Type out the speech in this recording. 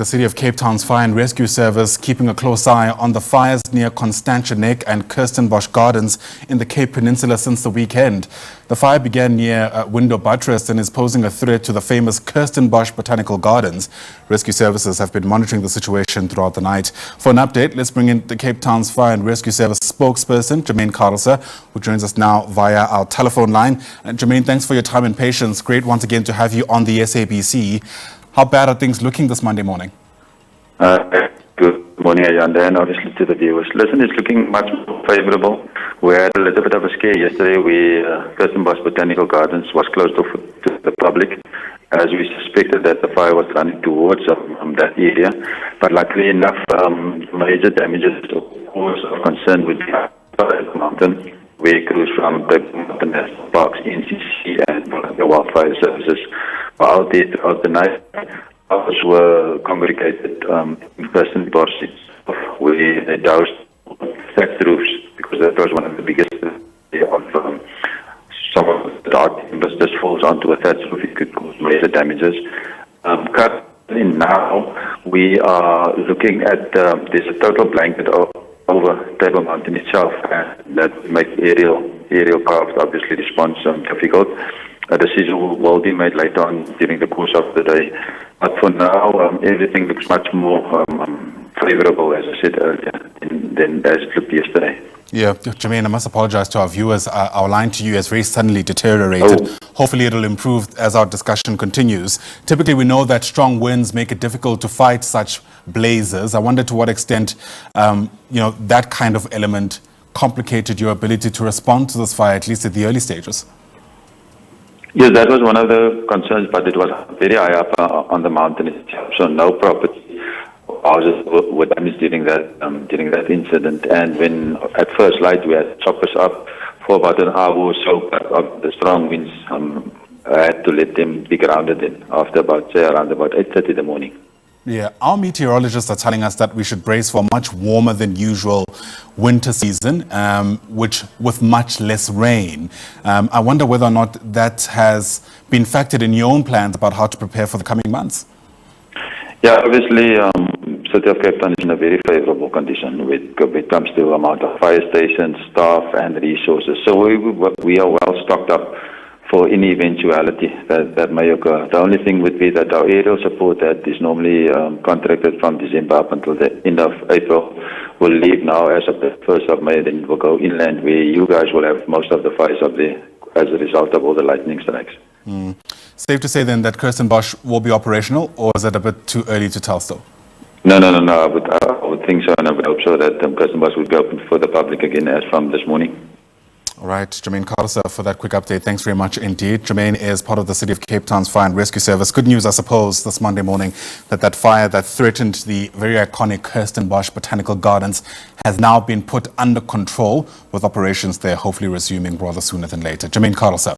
the City of Cape Town's Fire and Rescue Service keeping a close eye on the fires near Constantia and Kirstenbosch Gardens in the Cape Peninsula since the weekend. The fire began near Window Buttress and is posing a threat to the famous Kirstenbosch Botanical Gardens. Rescue services have been monitoring the situation throughout the night. For an update, let's bring in the Cape Town's Fire and Rescue Service spokesperson, Jermaine Carelse, who joins us now via our telephone line. And Jermaine, thanks for your time and patience. Great once again to have you on the SABC. How bad are things looking this Monday morning? Good morning, Ayanda, and obviously to the viewers. Listen, it's looking much more favorable. We had a little bit of a scare yesterday where Kirstenbosch Botanical Gardens was closed off to the public as we suspected that the fire was running towards that area. But luckily enough, major damages of concern would be outside the mountain, where crews from the National Parks, NCC, and the wildfire services were out there throughout the night. Others were congregated in Kirstenbosch, where they doused thatched roofs, because that was one of the biggest of some of the dark timbers just falls onto a thatched roof. It could cause major damages. Currently now, we are looking at there's a total blanket over Table Mountain itself, and that makes aerial craft obviously response difficult. A decision will be made later on during the course of the day. But for now, everything looks much more favorable, as I said earlier, than as it looked yesterday. Yeah, Jermaine, I must apologize to our viewers. Our line to you has very suddenly deteriorated. Hopefully it'll improve as our discussion continues. Typically, we know that strong winds make it difficult to fight such blazes. I wonder to what extent, that kind of element complicated your ability to respond to this fire, at least at the early stages. Yes, that was one of the concerns, but it was very high up on the mountain itself, so no property houses were damaged during that incident. And when at first light we had choppers up for about an hour or so, but the strong winds had to let them be grounded in after around about 8:30 in the morning. Yeah, our meteorologists are telling us that we should brace for a much warmer than usual winter season, which with much less rain. I wonder whether or not that has been factored in your own plans about how to prepare for the coming months. Yeah, obviously, City of Cape Town is in a very favorable condition when it comes to amount of fire stations, staff, and resources. So we are well stocked up for any eventuality that may occur. The only thing would be that our aerial support that is normally contracted from December up until the end of April will leave now as of the 1st of May, then it will go inland where you guys will have most of the fires up there as a result of all the lightning strikes. Safe to say then that Kirstenbosch will be operational, or is it a bit too early to tell still? No. I would think so, and I would hope so that Kirstenbosch would be open for the public again as from this morning. All right, Jermaine Carelse, for that quick update. Thanks very much indeed. Jermaine is part of the City of Cape Town's Fire and Rescue Service. Good news, I suppose, this Monday morning that fire that threatened the very iconic Kirstenbosch Botanical Gardens has now been put under control, with operations there hopefully resuming rather sooner than later. Jermaine Carelse.